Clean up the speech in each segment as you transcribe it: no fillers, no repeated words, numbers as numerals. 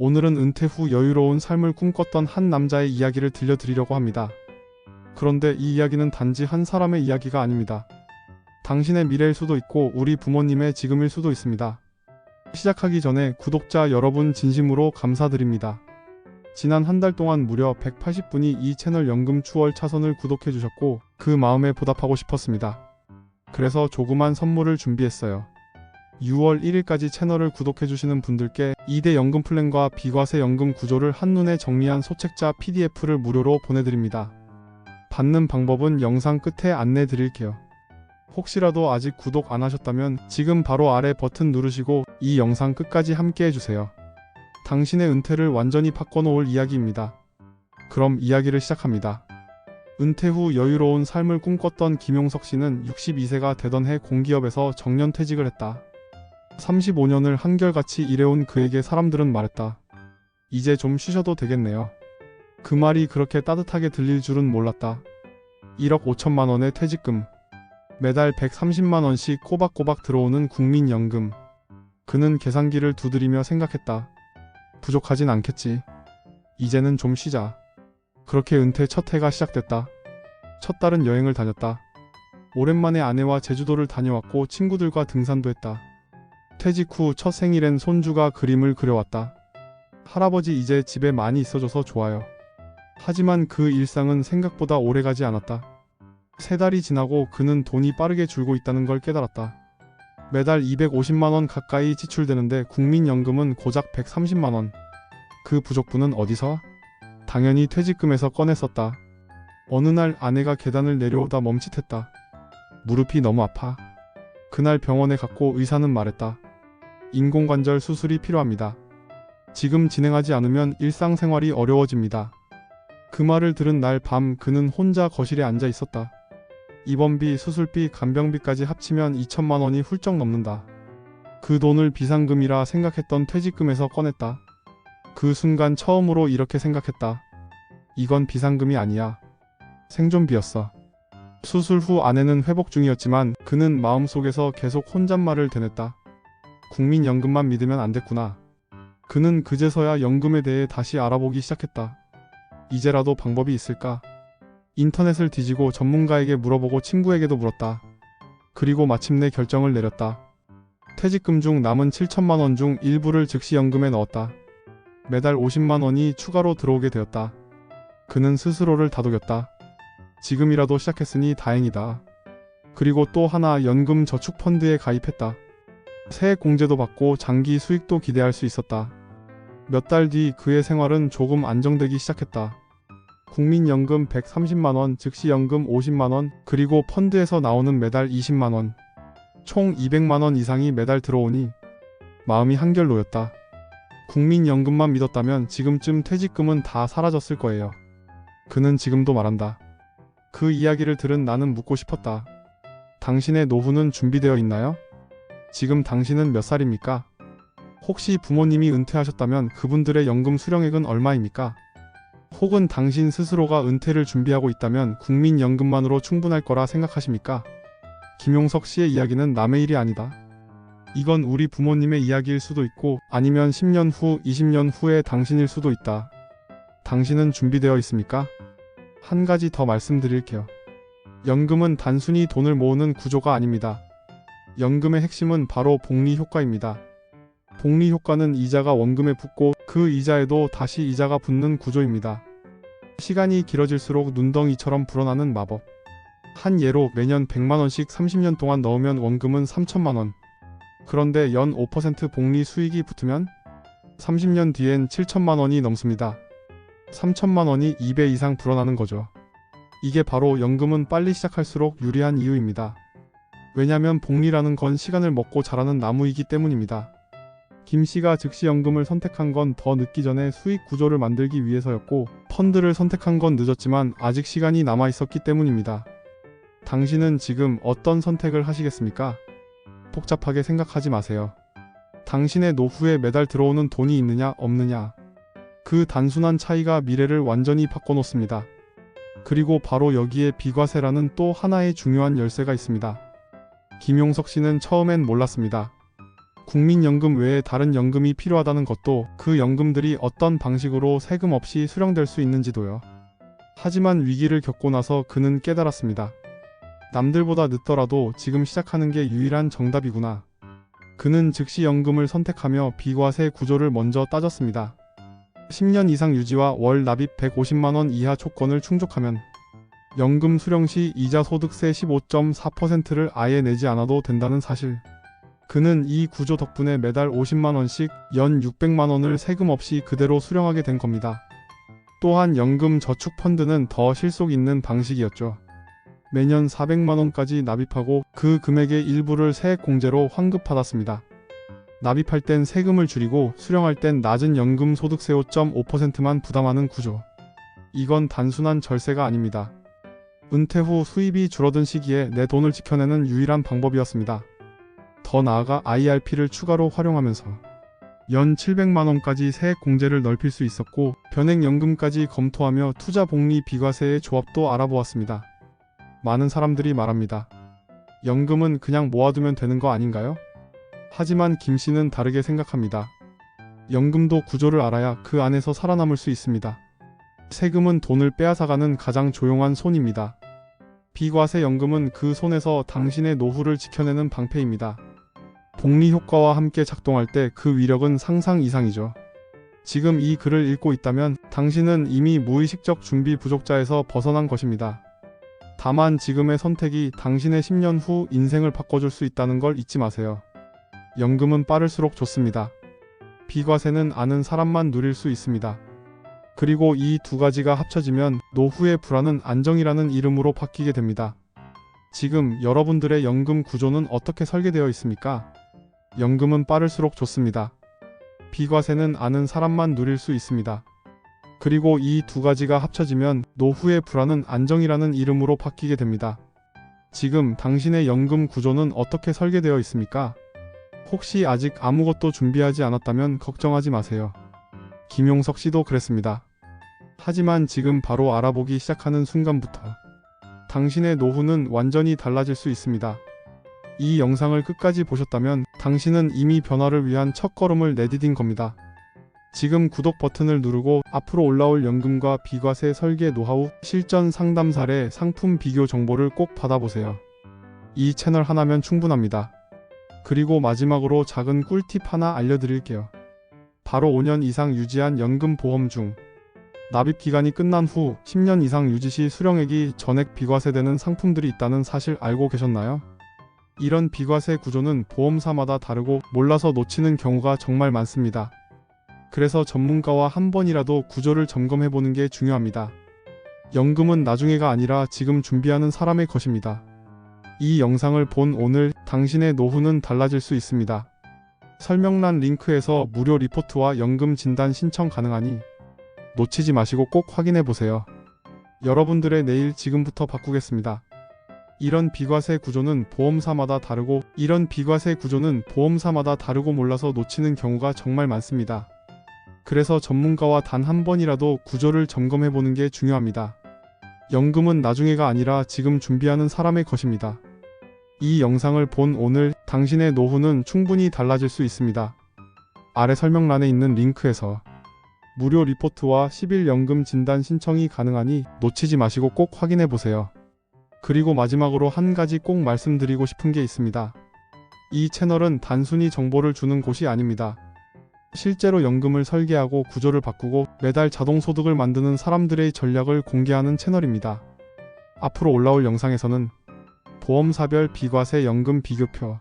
오늘은 은퇴 후 여유로운 삶을 꿈꿨던 한 남자의 이야기를 들려드리려고 합니다. 그런데 이 이야기는 단지 한 사람의 이야기가 아닙니다. 당신의 미래일 수도 있고 우리 부모님의 지금일 수도 있습니다. 시작하기 전에 구독자 여러분 진심으로 감사드립니다. 지난 한 달 동안 무려 180분이 이 채널 연금 추월 차선을 구독해 주셨고 그 마음에 보답하고 싶었습니다. 그래서 조그만 선물을 준비했어요. 6월 1일까지 채널을 구독해 주시는 분들께 2대 연금 플랜과 비과세 연금 구조를 한눈에 정리한 소책자 PDF를 무료로 보내드립니다. 받는 방법은 영상 끝에 안내 드릴게요. 혹시라도 아직 구독 안 하셨다면 지금 바로 아래 버튼 누르시고 이 영상 끝까지 함께 해주세요. 당신의 은퇴를 완전히 바꿔놓을 이야기입니다. 그럼 이야기를 시작합니다. 은퇴 후 여유로운 삶을 꿈꿨던 김용석 씨는 62세가 되던 해 공기업에서 정년퇴직을 했다. 35년을 한결같이 일해온 그에게 사람들은 말했다. 이제 좀 쉬셔도 되겠네요. 그 말이 그렇게 따뜻하게 들릴 줄은 몰랐다. 1억 5천만 원의 퇴직금, 매달 130만 원씩 꼬박꼬박 들어오는 국민연금. 그는 계산기를 두드리며 생각했다. 부족하진 않겠지. 이제는 좀 쉬자. 그렇게 은퇴 첫 해가 시작됐다. 첫 달은 여행을 다녔다. 오랜만에 아내와 제주도를 다녀왔고 친구들과 등산도 했다. 퇴직 후 첫 생일엔 손주가 그림을 그려왔다. 할아버지 이제 집에 많이 있어줘서 좋아요. 하지만 그 일상은 생각보다 오래가지 않았다. 3달이 지나고 그는 돈이 빠르게 줄고 있다는 걸 깨달았다. 매달 250만 원 가까이 지출되는데 국민연금은 고작 130만 원. 그 부족분은 어디서? 당연히 퇴직금에서 꺼냈었다. 어느 날 아내가 계단을 내려오다 멈칫했다. 무릎이 너무 아파. 그날 병원에 갔고 의사는 말했다. 인공관절 수술이 필요합니다. 지금 진행하지 않으면 일상생활이 어려워집니다. 그 말을 들은 날 밤 그는 혼자 거실에 앉아 있었다. 입원비, 수술비, 간병비까지 합치면 2천만 원이 훌쩍 넘는다. 그 돈을 비상금이라 생각했던 퇴직금에서 꺼냈다. 그 순간 처음으로 이렇게 생각했다. 이건 비상금이 아니야. 생존비였어. 수술 후 아내는 회복 중이었지만 그는 마음속에서 계속 혼잣말을 되냈다. 국민연금만 믿으면 안 됐구나. 그는 그제서야 연금에 대해 다시 알아보기 시작했다. 이제라도 방법이 있을까? 인터넷을 뒤지고 전문가에게 물어보고 친구에게도 물었다. 그리고 마침내 결정을 내렸다. 퇴직금 중 남은 7천만 원 중 일부를 즉시 연금에 넣었다. 매달 50만 원이 추가로 들어오게 되었다. 그는 스스로를 다독였다. 지금이라도 시작했으니 다행이다. 그리고 또 하나 연금 저축 펀드에 가입했다. 세액 공제도 받고 장기 수익도 기대할 수 있었다. 몇 달 뒤 그의 생활은 조금 안정되기 시작했다. 국민연금 130만 원, 즉시연금 50만 원, 그리고 펀드에서 나오는 매달 20만 원. 총 200만 원 이상이 매달 들어오니 마음이 한결 놓였다. 국민연금만 믿었다면 지금쯤 퇴직금은 다 사라졌을 거예요. 그는 지금도 말한다. 그 이야기를 들은 나는 묻고 싶었다. 당신의 노후는 준비되어 있나요? 지금 당신은 몇 살입니까? 혹시 부모님이 은퇴하셨다면 그분들의 연금 수령액은 얼마입니까? 혹은 당신 스스로가 은퇴를 준비하고 있다면 국민연금만으로 충분할 거라 생각하십니까? 김용석 씨의 이야기는 남의 일이 아니다. 이건 우리 부모님의 이야기일 수도 있고 아니면 10년 후, 20년 후의 당신일 수도 있다. 당신은 준비되어 있습니까? 한 가지 더 말씀드릴게요. 연금은 단순히 돈을 모으는 구조가 아닙니다. 연금의 핵심은 바로 복리 효과입니다. 복리 효과는 이자가 원금에 붙고 그 이자에도 다시 이자가 붙는 구조입니다. 시간이 길어질수록 눈덩이처럼 불어나는 마법. 한 예로 매년 100만원씩 30년 동안 넣으면 원금은 3천만원. 그런데 연 5% 복리 수익이 붙으면 30년 뒤엔 7천만원이 넘습니다. 3천만원이 2배 이상 불어나는 거죠. 이게 바로 연금은 빨리 시작할수록 유리한 이유입니다. 왜냐면 복리라는 건 시간을 먹고 자라는 나무이기 때문입니다. 김 씨가 즉시연금을 선택한 건 더 늦기 전에 수익 구조를 만들기 위해서였고 펀드를 선택한 건 늦었지만 아직 시간이 남아 있었기 때문입니다. 당신은 지금 어떤 선택을 하시겠습니까? 복잡하게 생각하지 마세요. 당신의 노후에 매달 들어오는 돈이 있느냐 없느냐. 그 단순한 차이가 미래를 완전히 바꿔놓습니다. 그리고 바로 여기에 비과세라는 또 하나의 중요한 열쇠가 있습니다. 김용석 씨는 처음엔 몰랐습니다. 국민연금 외에 다른 연금이 필요하다는 것도, 그 연금들이 어떤 방식으로 세금 없이 수령될 수 있는지도요. 하지만 위기를 겪고 나서 그는 깨달았습니다. 남들보다 늦더라도 지금 시작하는 게 유일한 정답이구나. 그는 즉시 연금을 선택하며 비과세 구조를 먼저 따졌습니다. 10년 이상 유지와 월 납입 150만원 이하 조건을 충족하면 연금 수령 시 이자 소득세 15.4%를 아예 내지 않아도 된다는 사실. 그는 이 구조 덕분에 매달 50만원씩 연 600만원을 세금 없이 그대로 수령하게 된 겁니다. 또한 연금 저축 펀드는 더 실속 있는 방식이었죠. 매년 400만원까지 납입하고 그 금액의 일부를 세액공제로 환급받았습니다. 납입할 땐 세금을 줄이고 수령할 땐 낮은 연금 소득세 5.5%만 부담하는 구조. 이건 단순한 절세가 아닙니다. 은퇴 후 수입이 줄어든 시기에 내 돈을 지켜내는 유일한 방법이었습니다. 더 나아가 IRP를 추가로 활용하면서 연 700만원까지 세액 공제를 넓힐 수 있었고, 변액연금까지 검토하며 투자 복리 비과세의 조합도 알아보았습니다. 많은 사람들이 말합니다. 연금은 그냥 모아두면 되는 거 아닌가요? 하지만 김 씨는 다르게 생각합니다. 연금도 구조를 알아야 그 안에서 살아남을 수 있습니다. 세금은 돈을 빼앗아가는 가장 조용한 손입니다. 비과세 연금은 그 손에서 당신의 노후를 지켜내는 방패입니다. 복리 효과와 함께 작동할 때 그 위력은 상상 이상이죠. 지금 이 글을 읽고 있다면 당신은 이미 무의식적 준비 부족자에서 벗어난 것입니다. 다만 지금의 선택이 당신의 10년 후 인생을 바꿔줄 수 있다는 걸 잊지 마세요. 연금은 빠를수록 좋습니다. 비과세는 아는 사람만 누릴 수 있습니다. 그리고 이 두 가지가 합쳐지면 노후의 불안은 안정이라는 이름으로 바뀌게 됩니다. 지금 여러분들의 연금 구조는 어떻게 설계되어 있습니까? 연금은 빠를수록 좋습니다. 비과세는 아는 사람만 누릴 수 있습니다. 그리고 이 두 가지가 합쳐지면 노후의 불안은 안정이라는 이름으로 바뀌게 됩니다. 지금 당신의 연금 구조는 어떻게 설계되어 있습니까? 혹시 아직 아무것도 준비하지 않았다면 걱정하지 마세요. 김용석 씨도 그랬습니다. 하지만 지금 바로 알아보기 시작하는 순간부터 당신의 노후는 완전히 달라질 수 있습니다. 이 영상을 끝까지 보셨다면 당신은 이미 변화를 위한 첫걸음을 내디딘 겁니다. 지금 구독 버튼을 누르고 앞으로 올라올 연금과 비과세 설계 노하우, 실전 상담 사례, 상품 비교 정보를 꼭 받아보세요. 이 채널 하나면 충분합니다. 그리고 마지막으로 작은 꿀팁 하나 알려드릴게요. 바로 5년 이상 유지한 연금 보험 중 납입 기간이 끝난 후 10년 이상 유지 시 수령액이 전액 비과세되는 상품들이 있다는 사실 알고 계셨나요? 이런 비과세 구조는 보험사마다 다르고 몰라서 놓치는 경우가 정말 많습니다. 그래서 전문가와 한 번이라도 구조를 점검해보는 게 중요합니다. 연금은 나중에가 아니라 지금 준비하는 사람의 것입니다. 이 영상을 본 오늘 당신의 노후는 달라질 수 있습니다. 설명란 링크에서 무료 리포트와 연금 진단 신청 가능하니 놓치지 마시고 꼭 확인해보세요. 여러분들의 내일 지금부터 바꾸겠습니다. 이런 비과세 구조는 보험사마다 다르고 몰라서 놓치는 경우가 정말 많습니다. 그래서 전문가와 단 한 번이라도 구조를 점검해보는 게 중요합니다. 연금은 나중에가 아니라 지금 준비하는 사람의 것입니다. 이 영상을 본 오늘 당신의 노후는 충분히 달라질 수 있습니다. 아래 설명란에 있는 링크에서 무료 리포트와 10일 연금 진단 신청이 가능하니 놓치지 마시고 꼭 확인해보세요. 그리고 마지막으로 한 가지 꼭 말씀드리고 싶은 게 있습니다. 이 채널은 단순히 정보를 주는 곳이 아닙니다. 실제로 연금을 설계하고 구조를 바꾸고 매달 자동소득을 만드는 사람들의 전략을 공개하는 채널입니다. 앞으로 올라올 영상에서는 보험사별 비과세 연금 비교표,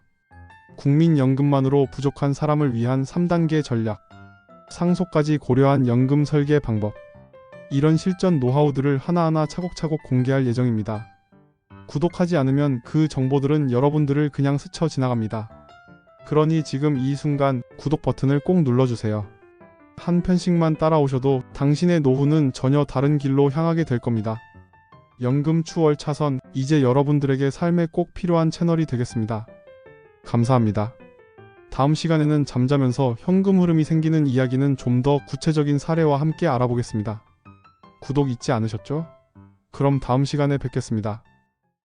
국민연금만으로 부족한 사람을 위한 3단계 전략, 상속까지 고려한 연금 설계 방법, 이런 실전 노하우들을 하나하나 차곡차곡 공개할 예정입니다. 구독하지 않으면 그 정보들은 여러분들을 그냥 스쳐 지나갑니다. 그러니 지금 이 순간 구독 버튼을 꼭 눌러주세요. 한 편씩만 따라오셔도 당신의 노후는 전혀 다른 길로 향하게 될 겁니다. 연금 추월 차선, 이제 여러분들에게 삶에 꼭 필요한 채널이 되겠습니다. 감사합니다. 다음 시간에는 잠자면서 현금 흐름이 생기는 이야기는 좀 더 구체적인 사례와 함께 알아보겠습니다. 구독 잊지 않으셨죠? 그럼 다음 시간에 뵙겠습니다.